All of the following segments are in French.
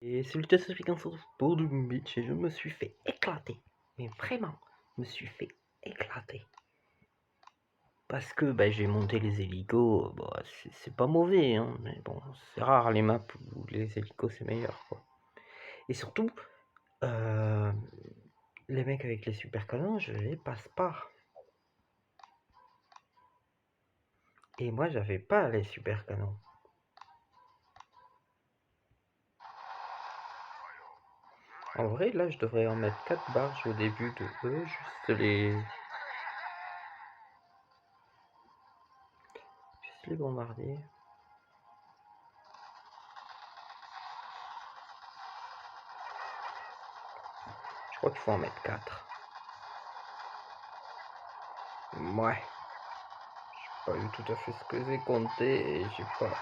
Et salutations pour Doom Beach et je me suis fait éclater. Mais vraiment, je me suis fait éclater. Parce que j'ai monté les hélicos, c'est pas mauvais, hein, mais bon, c'est rare les maps où les hélicos c'est meilleur, quoi. Et surtout, les mecs avec les super canons, je les passe pas. Et moi j'avais pas les super canons. En vrai, là je devrais en mettre 4 barges au début de eux, juste les bombarder. Je crois qu'il faut en mettre 4. Ouais. Pas eu tout à fait ce que j'ai compté et j'ai pas.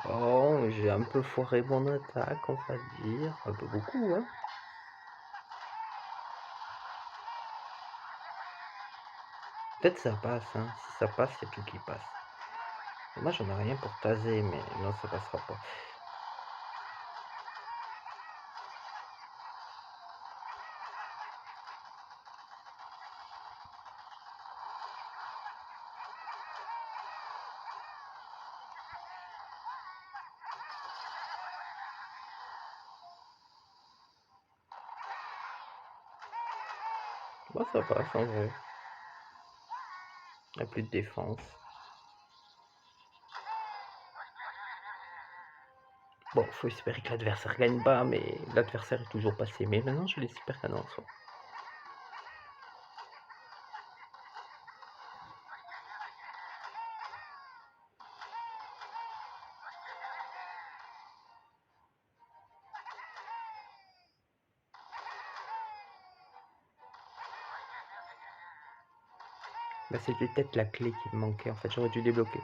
Oh, j'ai un peu foiré mon attaque, on va dire. Un peu beaucoup, hein. Peut-être ça passe, hein. Si ça passe, c'est tout qui passe. Et moi, j'en ai rien pour taser, mais non, ça passera pas. Moi, ça passe, en vrai. Il n'y a plus de défense. Bon, faut espérer que l'adversaire gagne pas, mais l'adversaire est toujours passé. Mais maintenant, je les super canons en soi. C'était peut-être la clé qui me manquait. En fait, j'aurais dû débloquer.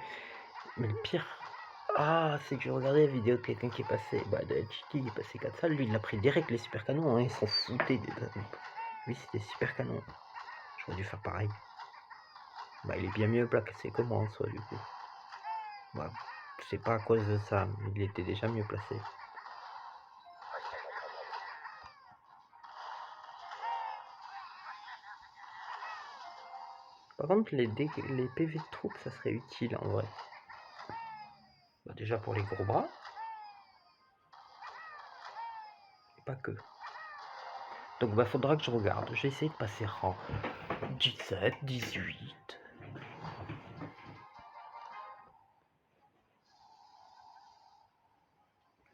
Mais le pire, c'est que j'ai regardé la vidéo de quelqu'un qui est passé, de HT qui est passé 4 salles, lui il a pris direct les super canons, hein, ils s'en foutaient des lui c'était super canons. J'aurais dû faire pareil. Il est bien mieux placé que moi en soi du coup. C'est pas à cause de ça, mais il était déjà mieux placé. Par contre les PV de troupes ça serait utile en vrai. Déjà pour les gros bras. Et pas que. Donc faudra que je regarde. J'ai essayé de passer rang 17, 18.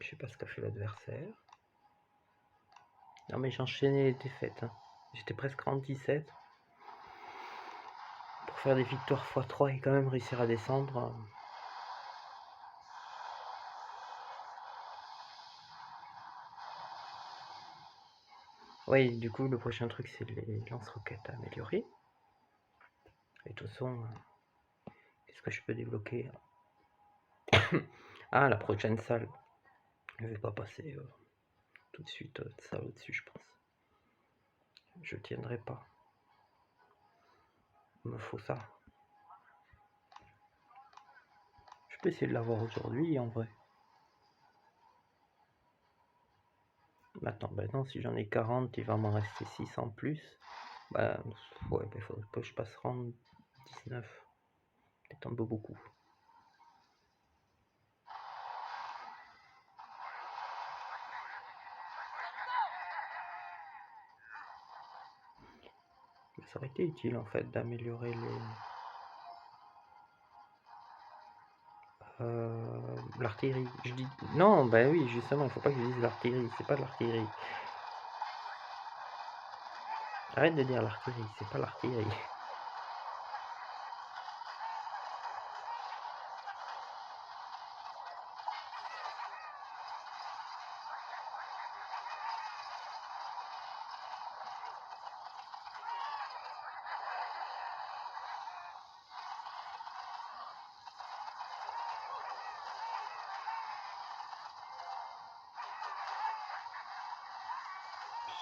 Je sais pas ce qu'a fait l'adversaire. Non mais j'ai enchaîné les défaites. Hein. J'étais presque en 17. Pour faire des victoires x3 et quand même réussir à descendre. Oui, du coup le prochain truc c'est les lance-roquettes à améliorer. Et de toute façon, qu'est-ce que je peux débloquer? Ah, la prochaine salle. Je vais pas passer tout de suite ça au-dessus, je pense. Je tiendrai pas. Il me faut ça. Je peux essayer de l'avoir aujourd'hui en vrai. Attends, non, si j'en ai 40, il va m'en rester 6 en plus. Il faudrait que je passe rang 19. C'est un peu beaucoup. Ça aurait été utile en fait d'améliorer les... l'artillerie. Je dis... Non, oui, justement, il faut pas que je dise l'artillerie, c'est pas de l'artillerie. Arrête de dire l'artillerie, c'est pas l'artillerie.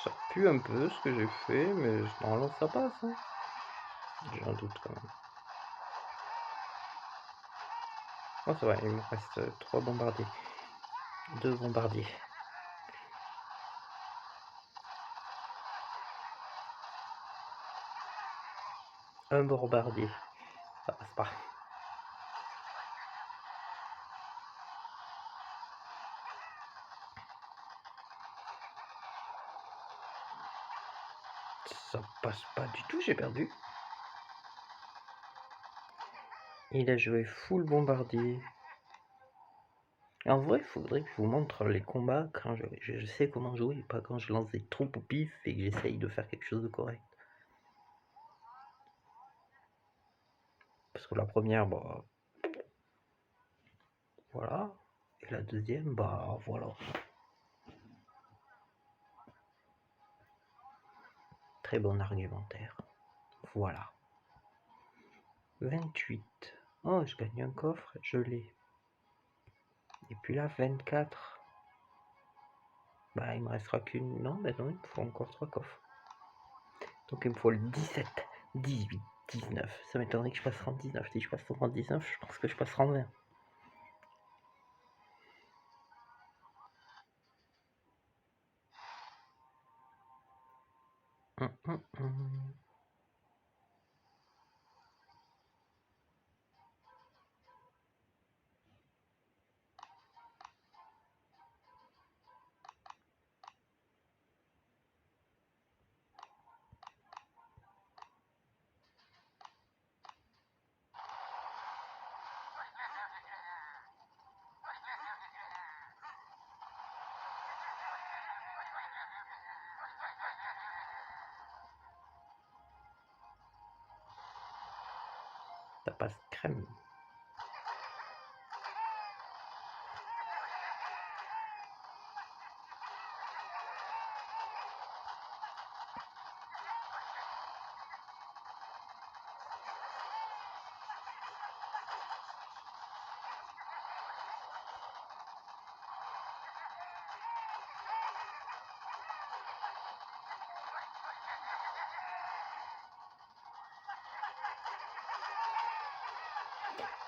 Ça pue un peu ce que j'ai fait, mais normalement ça passe. Hein. J'ai un doute quand même. Oh, ça va, il me reste 3 bombardiers. 2 bombardiers. Un bombardier. Ça passe pas. Ça passe pas du tout, j'ai perdu. Il a joué full bombardier. En vrai, il faudrait que je vous montre les combats quand je sais comment jouer, pas quand je lance des troupes au pif et que j'essaye de faire quelque chose de correct. Parce que la première, bah... voilà. Et la deuxième, bah voilà. Très bon argumentaire. Voilà. 28. Oh, je gagne un coffre, je l'ai. Et puis là, 24. Bah, il me restera qu'une... Non, mais non, il me faut encore 3 coffres. Donc il me faut le 17, 18, 19. Ça m'étonnerait que je passerai en 19. Si je passe en 19, je pense que je passerai en 20. Hum. Ça passe crème.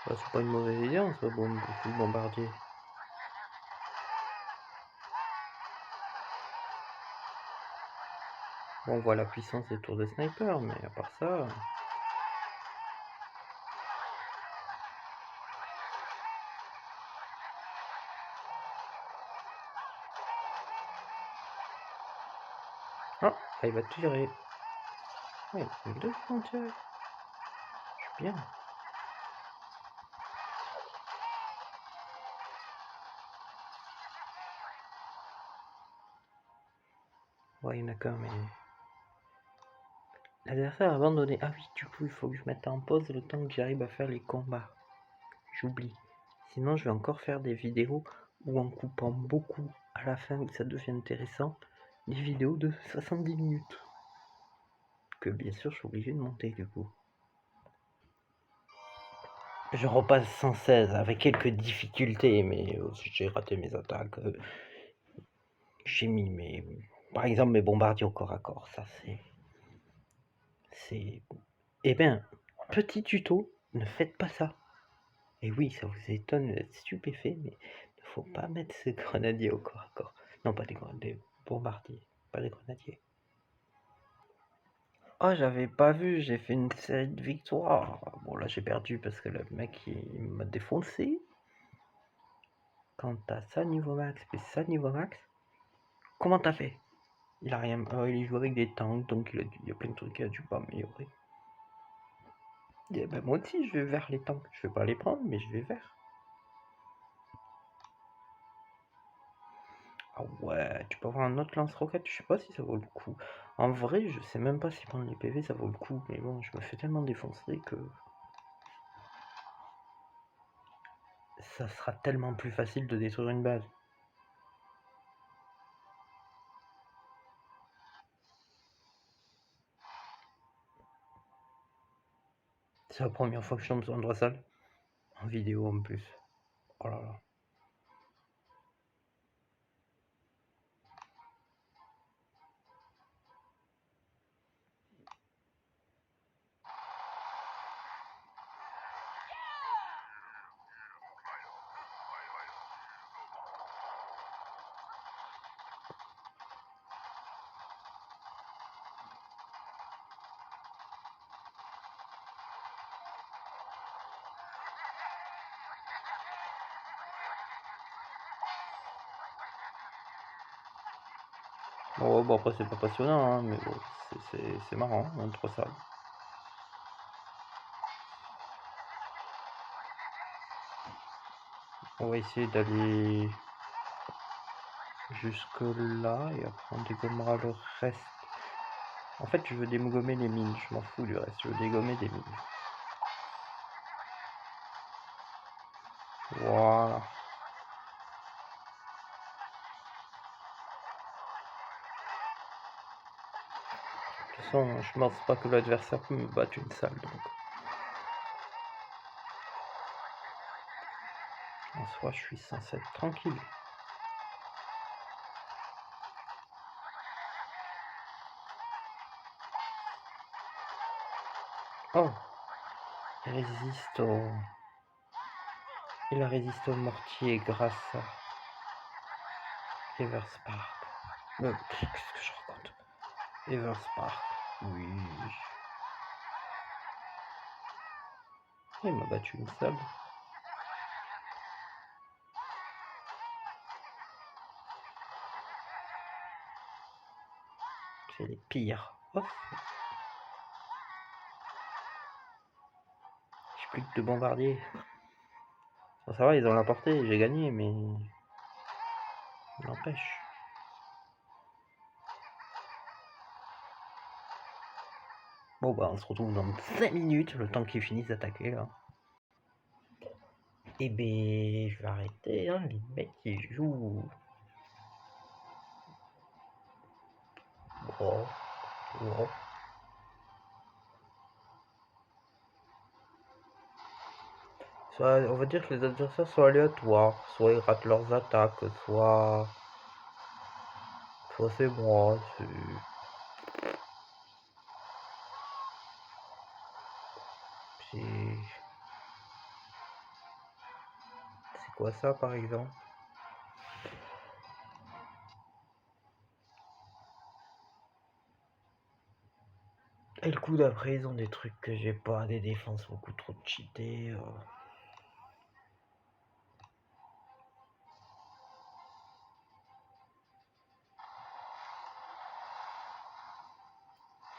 Bah, c'est pas une mauvaise idée, on se bombardier. Bon, on voit la puissance des tours de sniper, mais à part ça... Ah, il va tirer. Ouais, il y a deux qui vont tirer. Je suis bien. Ouais, il y en a qu'un, mais... L'adversaire a abandonné. Ah oui, du coup, il faut que je mette en pause le temps que j'arrive à faire les combats. J'oublie. Sinon, je vais encore faire des vidéos où en coupant beaucoup à la fin, que ça devient intéressant, des vidéos de 70 minutes. Que bien sûr, je suis obligé de monter du coup. Je repasse 116 avec quelques difficultés, mais j'ai raté mes attaques. J'ai mis mes... Par exemple, mes bombardiers au corps à corps. Ça, c'est... Eh bien, petit tuto, ne faites pas ça. Et oui, ça vous étonne d'être stupéfait, mais il ne faut pas mettre ces grenadiers au corps à corps. Non, pas des bombardiers, pas des grenadiers. Oh, j'avais pas vu, j'ai fait une série de victoires. Bon, là, j'ai perdu parce que le mec, il m'a défoncé. Quand t'as ça niveau max, puis ça niveau max, comment t'as fait? Il a rien. Il joue avec des tanks, donc il y a plein de trucs qu'il a dû pas améliorer. Et ben, moi aussi, je vais vers les tanks. Je vais pas les prendre, mais je vais vers. Ah ouais, tu peux avoir un autre lance-roquette, je sais pas si ça vaut le coup. En vrai, je sais même pas si prendre les PV ça vaut le coup, mais bon, je me fais tellement défoncer que ça sera tellement plus facile de détruire une base. C'est la première fois que je tombe sur un droit sale. En vidéo en plus. Oh là là. Oh, bon, après, c'est pas passionnant, hein, mais bon, c'est marrant, hein, 3 salles. On va essayer d'aller jusque là et après on dégommera le reste. En fait, je veux dégommer les mines, je m'en fous du reste, je veux dégommer des mines. Voilà. De toute façon, je pense pas que l'adversaire peut me battre une salle, donc. En soi, je suis censé être tranquille. Oh, il résiste au... Il résiste au mortier grâce à Everspark. Qu'est-ce que je raconte? Everspark, oui. Il m'a battu une salle. C'est les pires. Oh. J'ai plus que 2 bombardiers. Bon, ça va, ils ont la portée, j'ai gagné, mais... N'empêche. Bon bah on se retrouve dans 5 minutes, le temps qu'ils finissent d'attaquer là. Et ben je vais arrêter, hein, les mecs qui jouent. Oh, oh. Soit, on va dire que les adversaires sont aléatoires, soit ils ratent leurs attaques, soit c'est moi, c'est quoi ça par exemple? Et le coup d'après ils ont des trucs que j'ai pas, des défenses beaucoup trop cheatées.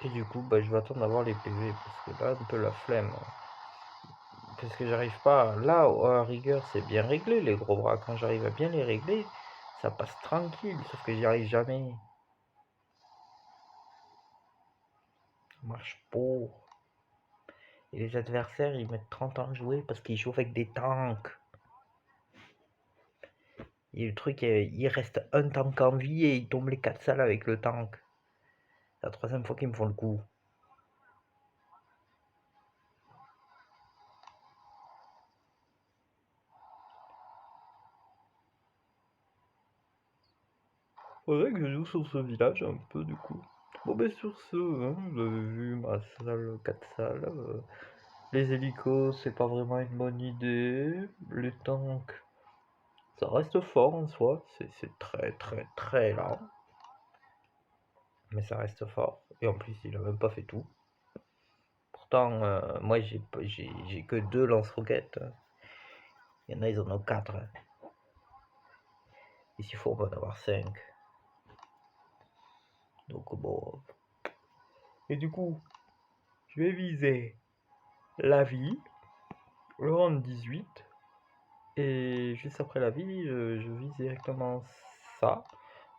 Et du coup bah je vais attendre d'avoir les PV parce que là un peu la flemme. Parce que j'arrive pas. Là, à rigueur, c'est bien réglé les gros bras. Quand j'arrive à bien les régler, ça passe tranquille. Sauf que j'y arrive jamais. Ça marche pas. Et les adversaires, ils mettent 30 ans à jouer parce qu'ils jouent avec des tanks. Et le truc, il reste un tank en vie et ils tombent les 4 salles avec le tank. C'est la 3e fois qu'ils me font le coup. Faudrait que je joue sur ce village un peu du coup. Bon ben sur ce, hein, vous avez vu ma salle, 4 salles. Les hélicos, c'est pas vraiment une bonne idée. Les tanks, ça reste fort en soi. C'est très très très lent. Mais ça reste fort. Et en plus, il a même pas fait tout. Pourtant, moi j'ai que 2 lance-roquettes. Il y en a, ils en ont 4. Et s'il faut, on va en avoir 5. Donc bon. Et du coup, je vais viser la vie, le round 18. Et juste après la vie, je vise directement ça.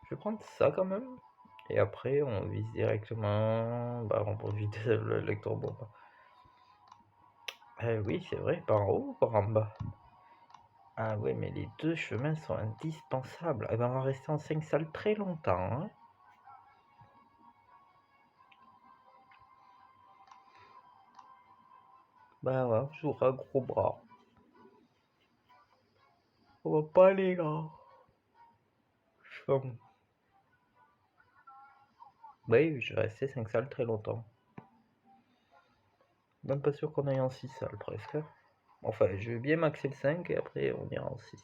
Je vais prendre ça quand même. Et après, on vise directement. Bah, on peut vider l'électrobombe. Oui, c'est vrai, par en haut ou par en bas? Ah ouais, mais les 2 chemins sont indispensables. Et ben, on va rester en 5 salles très longtemps. Hein. Bah ouais, on jouera gros bras. On va pas aller là. Bon. Oui, je vais rester 5 salles très longtemps. Même pas sûr qu'on aille en 6 salles presque. Enfin, je vais bien maxer le 5 et après on ira en 6.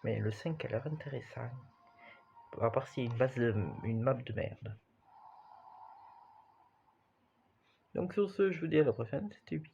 Mais le 5 a l'air intéressant. À part s'il y a une map de merde. Donc sur ce, je vous dis à la prochaine, c'était 8.